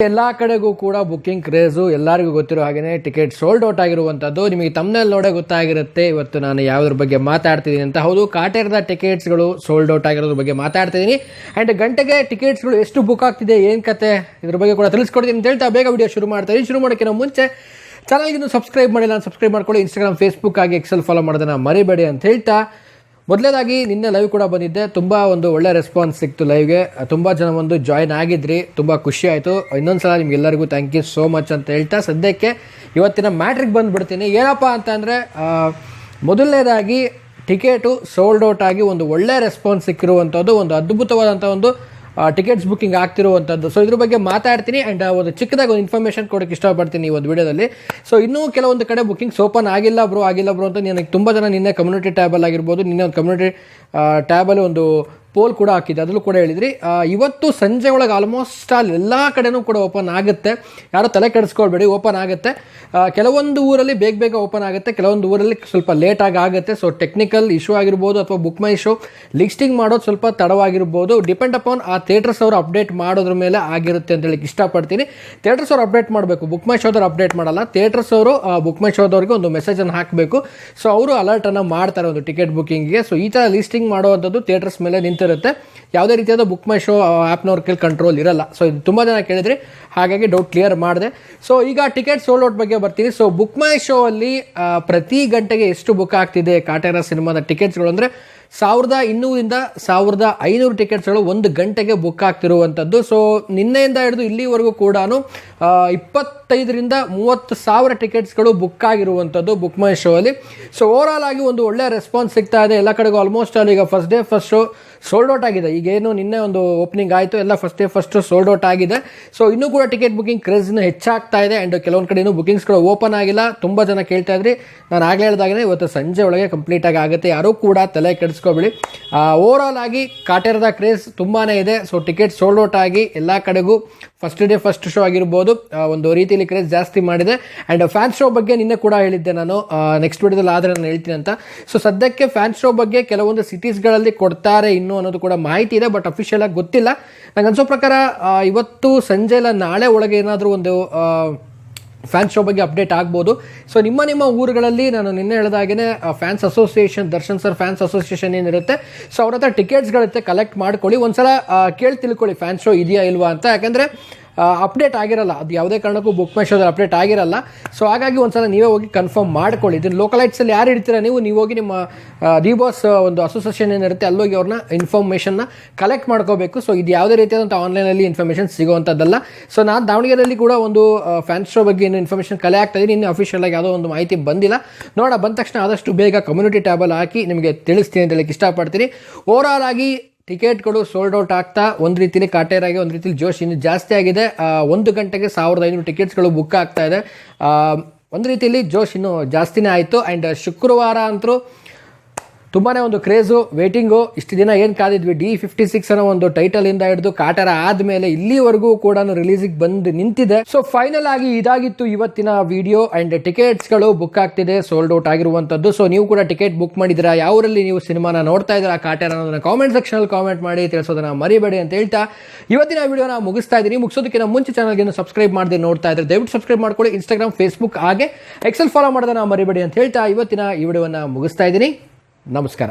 ಎಲ್ಲ ಕಡೆಗೂ ಕೂಡ ಬುಕ್ಕಿಂಗ್ ಕ್ರೇಜು ಎಲ್ಲರಿಗೂ ಗೊತ್ತಿರೋ ಹಾಗೆಯೇ ಟಿಕೆಟ್ ಸೋಲ್ಡ್ ಔಟ್ ಆಗಿರುವಂಥದ್ದು ನಿಮಗೆ ತಮ್ಮನೇಲಿ ನೋಡೇ ಗೊತ್ತಾಗಿರುತ್ತೆ. ಇವತ್ತು ನಾನು ಯಾವುದ್ರ ಬಗ್ಗೆ ಮಾತಾಡ್ತಿದ್ದೀನಿ ಅಂತ. ಹೌದು, ಕಾಟೇರದ ಟಿಕೆಟ್ಸ್ಗಳು ಸೋಲ್ಡ್ ಔಟ್ ಆಗಿರೋದ್ರ ಬಗ್ಗೆ ಮಾತಾಡ್ತಿದ್ದೀನಿ. ಆ್ಯಂಡ್ ಗಂಟೆಗೆ ಟಿಕೆಟ್ಸ್ಗಳು ಎಷ್ಟು ಬುಕ್ ಆಗ್ತಿದೆ, ಏನು ಕತೆ, ಇದ್ರ ಬಗ್ಗೆ ಕೂಡ ತಿಳಿಸ್ಕೊಡ್ತೀನಿ ಅಂತ ಹೇಳ್ತಾ ಬೇಗ ವಿಡಿಯೋ ಶುರು ಮಾಡ್ತೀನಿ. ಶುರು ಮಾಡೋಕ್ಕಿಂತ ಮುಂಚೆ ಚಾನಲ್ಗಿನ್ನೂ ಸಬ್ಸ್ಕ್ರೈಬ್ ಮಾಡಿ, ನಾನು ಸಬ್ಸ್ಕ್ರೈಬ್ ಮಾಡ್ಕೊಳ್ಳಿ. ಇನ್ಸ್ಟಾಗ್ರಾಮ್, ಫೇಸ್ಬುಕ್ ಆಗಿ ಎಕ್ಸೆಲ್ ಫಾಲೋ ಮಾಡೋದನ್ನು ಮರಿಬೇಡಿ ಅಂತ ಹೇಳ್ತಾ, ಮೊದಲೇದಾಗಿ ನಿನ್ನೆ ಲೈವ್ ಕೂಡ ಬಂದಿದ್ದೆ. ತುಂಬ ಒಂದು ಒಳ್ಳೆ ರೆಸ್ಪಾನ್ಸ್ ಸಿಕ್ತು ಲೈವ್ಗೆ. ತುಂಬ ಜನ ಜಾಯ್ನ್ ಆಗಿದ್ರಿ, ತುಂಬ ಖುಷಿ ಆಯಿತು. ಇನ್ನೊಂದು ಸಲ ನಿಮ್ಗೆಲ್ಲರಿಗೂ ಥ್ಯಾಂಕ್ ಯು ಸೋ ಮಚ್ ಅಂತ ಹೇಳ್ತಾ ಸದ್ಯಕ್ಕೆ ಇವತ್ತಿನ ಮ್ಯಾಟ್ರಿಗೆ ಬಂದುಬಿಡ್ತೀನಿ. ಏನಪ್ಪ ಅಂತಂದರೆ, ಮೊದಲನೇದಾಗಿ ಟಿಕೆಟು ಸೋಲ್ಡ್ ಔಟ್ ಆಗಿ ಒಂದು ಒಳ್ಳೆ ರೆಸ್ಪಾನ್ಸ್ ಸಿಕ್ಕಿರುವಂಥದ್ದು, ಒಂದು ಅದ್ಭುತವಾದಂಥ ಒಂದು ಟಿಕೆಟ್ಸ್ ಬುಕ್ಕಿಂಗ್ ಆಗ್ತಿರುವಂಥದ್ದು. ಸೊ ಇದ್ರ ಬಗ್ಗೆ ಮಾತಾಡ್ತೀನಿ. ಆ್ಯಂಡ್ ಒಂದು ಚಿಕ್ಕದಾಗಿ ಒಂದು ಇನ್ಫಾರ್ಮೇಷನ್ ಕೊಡೋಕ್ಕೆ ಇಷ್ಟಪಡ್ತೀನಿ ಈ ಒಂದು ವಿಡಿಯೋದಲ್ಲಿ. ಸೊ ಇನ್ನೂ ಕೆಲವೊಂದು ಕಡೆ ಬುಕ್ಕಿಂಗ್ಸ್ ಓಪನ್ ಆಗಿಲ್ಲ ಬ್ರೋ ಅಂತ ನನಗೆ ತುಂಬ ಜನ ನಿನ್ನೆ ಕಮ್ಯುನಿಟಿ ಟ್ಯಾಬಲ್ಲಿ ಆಗಿರ್ಬೋದು, ನಿನ್ನೆ ಒಂದು ಕಮ್ಯುನಿಟಿ ಟ್ಯಾಬಲ್ಲಿ ಒಂದು ಪೋಲ್ ಕೂಡ ಹಾಕಿದ್ದೆ, ಅದರಲ್ಲೂ ಕೂಡ ಹೇಳಿದ್ರಿ. ಇವತ್ತು ಸಂಜೆ ಒಳಗೆ ಆಲ್ಮೋಸ್ಟ್ ಎಲ್ಲ ಕಡೆನೂ ಕೂಡ ಓಪನ್ ಆಗುತ್ತೆ. ಯಾರೋ ತಲೆ ಕೆಡಿಸ್ಕೊಳ್ಬೇಡಿ, ಓಪನ್ ಆಗುತ್ತೆ. ಕೆಲವೊಂದು ಊರಲ್ಲಿ ಬೇಗ ಓಪನ್ ಆಗುತ್ತೆ, ಕೆಲವೊಂದು ಊರಲ್ಲಿ ಸ್ವಲ್ಪ ಲೇಟಾಗಿ ಆಗುತ್ತೆ. ಸೊ ಟೆಕ್ನಿಕಲ್ ಇಶ್ಯೂ ಆಗಿರ್ಬೋದು, ಅಥವಾ ಬುಕ್ ಮೈ ಶೋ ಲಿಸ್ಟಿಂಗ್ ಮಾಡೋದು ಸ್ವಲ್ಪ ತಡವಾಗಿರ್ಬೋದು. ಡಿಪೆಂಡ್ ಅಪಾನ್ ಆ ಥಿಯೇಟರ್ಸ್ ಅವರು ಅಪ್ಡೇಟ್ ಮಾಡೋದ್ರ ಮೇಲೆ ಆಗಿರುತ್ತೆ ಅಂತ ಹೇಳಕ್ಕೆ ಇಷ್ಟಪಡ್ತೀನಿ. ಥಿಯೇಟರ್ಸ್ ಅವರು ಅಪ್ಡೇಟ್ ಮಾಡಬೇಕು, ಬುಕ್ ಮೈ ಶೋದವ್ರು ಅಪ್ಡೇಟ್ ಮಾಡಲ್ಲ. ಥಿಯೇಟರ್ಸ್ ಅವರು ಬುಕ್ ಮೈ ಶೋದವ್ರಿಗೆ ಒಂದು ಮೆಸೇಜನ್ನು ಹಾಕಬೇಕು. ಸೊ ಅವರು ಅಲರ್ಟನ್ನು ಮಾಡ್ತಾರೆ ಒಂದು ಟಿಕೆಟ್ ಬುಕ್ಕಿಂಗ್ಗೆ. ಸೊ ಈ ಥರ ಲಿಸ್ಟಿಂಗ್ ಮಾಡುವಂಥದ್ದು ಥಿಯೇಟರ್ಸ್ ಮೇಲೆ ನಿಂತಿರುತ್ತೆ. ಯಾವುದೇ ರೀತಿಯಾದ ಬುಕ್ ಮೈ ಶೋ ಆ್ಯಪ್ನವ್ರ ಕೈಲಿ ಕಂಟ್ರೋಲ್ ಇರಲ್ಲ. ಸೊ ಇದು ತುಂಬ ಜನ ಕೇಳಿದ್ರಿ, ಹಾಗಾಗಿ ಡೌಟ್ ಕ್ಲಿಯರ್ ಮಾಡಿದೆ. ಸೊ ಈಗ ಟಿಕೆಟ್ ಸೋಲ್ಡ್ ಔಟ್ ಬಗ್ಗೆ ಬರ್ತೀನಿ. ಸೊ ಬುಕ್ ಮೈ ಶೋ ಅಲ್ಲಿ ಪ್ರತಿ ಗಂಟೆಗೆ ಎಷ್ಟು ಬುಕ್ ಆಗ್ತಿದೆ ಕಾಟೇರ ಸಿನಿಮಾದ ಟಿಕೆಟ್ಸ್ಗಳು ಅಂದರೆ 1200 1500 ಟಿಕೆಟ್ಸ್ಗಳು ಒಂದು ಗಂಟೆಗೆ ಬುಕ್ ಆಗ್ತಿರುವಂಥದ್ದು. ಸೊ ನಿನ್ನೆಯಿಂದ ಹಿಡಿದು ಇಲ್ಲಿವರೆಗೂ ಕೂಡ 25,000 30,000 ಟಿಕೆಟ್ಸ್ಗಳು ಬುಕ್ ಆಗಿರುವಂಥದ್ದು ಬುಕ್ ಮೈ ಶೋ ಅಲ್ಲಿ. ಸೊ ಓವರಾಲ್ ಆಗಿ ಒಂದು ಒಳ್ಳೆ ರೆಸ್ಪಾನ್ಸ್ ಸಿಗ್ತಾ ಇದೆ ಎಲ್ಲ ಕಡೆಗೂ. ಆಲ್ಮೋಸ್ಟ್ ಅಲ್ಲಿ ಈಗ first day first show sold out ಆಗಿದೆ. ಈಗೇನು ನಿನ್ನೆ ಒಂದು ಓಪನಿಂಗ್ ಆಯಿತು, ಎಲ್ಲ first day first sold out ಆಗಿದೆ. ಸೊ ಇನ್ನೂ ಕೂಡ ಟಿಕೆಟ್ ಬುಕ್ಕಿಂಗ್ ಕ್ರೇಜ್ನ ಹೆಚ್ಚಾಗ್ತಾ ಇದೆ. ಆ್ಯಂಡ್ ಕೆಲವೊಂದು ಕಡೆ ಇನ್ನೂ ಬುಕ್ಕಿಂಗ್ಸ್ಗಳು ಓಪನ್ ಆಗಿಲ್ಲ. ತುಂಬ ಜನ ಕೇಳ್ತಾ ಇದ್ರಿ, ನಾನು ಆಗಲೇ ಹೇಳಿದಾಗಲೇ ಇವತ್ತು ಸಂಜೆ ಒಳಗೆ ಕಂಪ್ಲೀಟಾಗಿ ಆಗುತ್ತೆ, ಯಾರೂ ಕೂಡ ತಲೆ ಕೆಡಿಸ್ಕೊಬೇಡಿ. ಓವರಾಲ್ ಆಗಿ ಕಾಟೇರದ ಕ್ರೇಜ್ ತುಂಬಾ ಇದೆ. ಸೊ ಟಿಕೆಟ್ ಸೋಲ್ಡ್ ಔಟ್ ಆಗಿ ಎಲ್ಲ ಕಡೆಗೂ ಫಸ್ಟ್ ಡೇ ಫಸ್ಟ್ ಶೋ ಆಗಿರ್ಬೋದು ಒಂದು ರೀತಿಯಲ್ಲಿ ಕ್ರೇಜ್ ಜಾಸ್ತಿ ಮಾಡಿದೆ. ಆ್ಯಂಡ್ ಫ್ಯಾನ್ ಶೋ ಬಗ್ಗೆ ನಿನ್ನೆ ಕೂಡ ಹೇಳಿದ್ದೆ ನಾನು, ನೆಕ್ಸ್ಟ್ ವಿಡಿಯೋದಲ್ಲಿ ಆದರೆ ನಾನು ಹೇಳ್ತೀನಿ ಅಂತ. ಸೊ ಸದ್ಯಕ್ಕೆ ಫ್ಯಾನ್ ಶೋ ಬಗ್ಗೆ ಕೆಲವೊಂದು ಸಿಟೀಸ್ಗಳಲ್ಲಿ ಕೊಡ್ತಾರೆ ಇನ್ನೂ ಅನ್ನೋದು ಕೂಡ ಮಾಹಿತಿ ಇದೆ, ಬಟ್ ಅಫಿಷಿಯಲ್ ಆಗಿ ಗೊತ್ತಿಲ್ಲ. ನಂಗೆ ಅನ್ಸೋ ಪ್ರಕಾರ ಇವತ್ತು ಸಂಜೆ ಇಲ್ಲ ನಾಳೆ ಒಳಗೆ ಏನಾದರೂ ಒಂದು ಫ್ಯಾನ್ಸ್ ಶೋ ಬಗ್ಗೆ ಅಪ್ಡೇಟ್ ಆಗ್ಬೋದು. ಸೊ ನಿಮ್ಮ ಊರುಗಳಲ್ಲಿ ನಾನು ನಿನ್ನೆ ಹೇಳಿದಾಗೇ fans association, Darshan sir fans association ಏನಿರುತ್ತೆ, ಸೊ ಅವ್ರ ಹತ್ರ ಟಿಕೆಟ್ಸ್ಗಳಿರುತ್ತೆ, ಕಲೆಕ್ಟ್ ಮಾಡ್ಕೊಳ್ಳಿ. ಒಂದ್ಸಲ ಕೇಳಿ ತಿಳ್ಕೊಳ್ಳಿ ಫ್ಯಾನ್ಸ್ ಶೋ ಇದೆಯಾ ಇಲ್ವಾ ಅಂತ. ಯಾಕಂದರೆ ಅಪ್ಡೇಟ್ ಆಗಿರಲ್ಲ, ಅದು ಯಾವುದೇ ಕಾರಣಕ್ಕೂ ಬುಕ್ ಮೈ ಶೋದಲ್ಲಿ ಅಪ್ಡೇಟ್ ಆಗಿರಲ್ಲ. ಸೊ ಹಾಗಾಗಿ ಒಂದ್ಸಲ ನೀವೇ ಹೋಗಿ ಕನ್ಫರ್ಮ್ ಮಾಡ್ಕೊಳ್ಳಿ. ಇದನ್ನು ಲೋಕಲೈಟ್ಸಲ್ಲಿ ಯಾರು ಇಡ್ತೀರಾ ನೀವು ಹೋಗಿ ನಿಮ್ಮ ದಿ ಬಾಸ್ ಒಂದು ಅಸೋಸಿಯೇಷನ್ ಏನಿರುತ್ತೆ ಅಲ್ಲೋಗಿ ಅವ್ರನ್ನ ಇನ್ಫಾರ್ಮೇಷನ್ನ ಕಲೆಕ್ಟ್ ಮಾಡ್ಕೋಬೇಕು. ಸೊ ಇದು ಯಾವುದೇ ರೀತಿಯಾದಂಥ ಆನ್ಲೈನಲ್ಲಿ ಇನ್ಫಾರ್ಮೇಷನ್ ಸಿಗೋವಂಥದ್ದಲ್ಲ. ಸೊ ನಾನು ದಾವಣಗೆರೆಯಲ್ಲಿ ಕೂಡ ಒಂದು ಫ್ಯಾನ್ಸ್ ಶೋ ಬಗ್ಗೆ ಏನು ಇನ್ಫಾರ್ಮೇಷನ್ ಕಲೆ ಆಗ್ತಾ ಇದ್ದೀನಿ. ಇನ್ನು ಅಫಿಷಿಯಲ್ ಆಗಿ ಯಾವುದೋ ಒಂದು ಮಾಹಿತಿ ಬಂದಿಲ್ಲ. ಬಂದ ತಕ್ಷಣ ಆದಷ್ಟು ಬೇಗ ಕಮ್ಯುನಿಟಿ ಟ್ಯಾಬಲ್ಲಿ ಹಾಕಿ ನಿಮಗೆ ತಿಳಿಸ್ತೀನಿ ಅಂತ ಹೇಳಕ್ಕೆ ಇಷ್ಟಪಡ್ತೀನಿ. ಓವರಾಲ್ ಆಗಿ ಟಿಕೆಟ್ಗಳು ಸೋಲ್ಡ್ ಔಟ್ ಆಗ್ತಾ ಒಂದು ರೀತಿಯಲ್ಲಿ ಕಾಟೇರಾಗಿ ಒಂದು ರೀತಿಯಲ್ಲಿ ಜೋಶ್ ಇನ್ನೂ ಜಾಸ್ತಿ ಆಗಿದೆ. ಒಂದು ಗಂಟೆಗೆ 1500 ಟಿಕೆಟ್ಸ್ಗಳು ಬುಕ್ ಆಗ್ತಾ ಇದೆ. ಒಂದು ರೀತಿಯಲ್ಲಿ ಜೋಶ್ ಇನ್ನೂ ಜಾಸ್ತಿನೇ ಆಯಿತು. ಆ್ಯಂಡ್ ಶುಕ್ರವಾರ ಅಂತೂ ತುಂಬಾ ಒಂದು ಕ್ರೇಜು, ವೇಟಿಂಗು. ಇಷ್ಟು ದಿನ ಏನು ಕಾದಿದ್ವಿ, D56 ಅನ್ನೋ ಒಂದು ಟೈಟಲಿಂದ ಹಿಡಿದು ಕಾಟೇರ ಆದಮೇಲೆ ಇಲ್ಲಿವರೆಗೂ ಕೂಡ ರಿಲೀಸಿಗೆ ಬಂದು ನಿಂತಿದೆ. ಸೊ ಫೈನಲ್ ಆಗಿ ಇದಾಗಿತ್ತು ಇವತ್ತಿನ ವಿಡಿಯೋ. ಆ್ಯಂಡ್ ಟಿಕೆಟ್ಸ್ಗಳು ಬುಕ್ ಆಗ್ತಿದೆ, ಸೋಲ್ಡ್ ಔಟ್ ಆಗಿರುವಂಥದ್ದು. ಸೊ ನೀವು ಕೂಡ ಟಿಕೆಟ್ ಬುಕ್ ಮಾಡಿದ್ದೀರಾ, ಯಾವರಲ್ಲಿ ನೀವು ಸಿನಿಮಾನ ನೋಡ್ತಾ ಇದ್ದೀರಾ ಕಾಟೇರ ಅನ್ನೋದನ್ನ ಕಾಮೆಂಟ್ ಸೆಕ್ಷನಲ್ಲಿ ಕಾಮೆಂಟ್ ಮಾಡಿ ತಿಳಿಸೋದನ್ನ ಮರಿಬೇಡಿ ಅಂತ ಹೇಳ್ತಾ ಇವತ್ತಿನ ವಿಡಿಯೋನ ಮುಗಿಸ್ತಾ ಇದ್ದೀನಿ. ಮುಗಿಸೋದಕ್ಕಿಂತ ಮುಂಚೆ ಚಾನಲ್ಗೆ ಸಬ್ಸ್ಕ್ರೈಬ್ ಮಾಡದೆ ನೋಡ್ತಾ ಇದ್ದಾರೆ, ದಯವಿಟ್ಟು ಸಬ್ಸ್ಕ್ರೈಬ್ ಮಾಡ್ಕೊಳ್ಳಿ. ಇನ್ಸ್ಟಾಗ್ರಾಮ್, ಫೇಸ್ಬುಕ್ ಹಾಗೆ ಎಕ್ಸೆಲ್ ಫಾಲೋ ಮಾಡೋದನ್ನ ಮರಿಬೇಡಿ ಅಂತ ಹೇಳ್ತಾ ಇವತ್ತಿನ ಈ ವಿಡಿಯೋವನ್ನು ಮುಗಿಸ್ತಾ ಇದ್ದೀನಿ. ನಮಸ್ಕಾರ.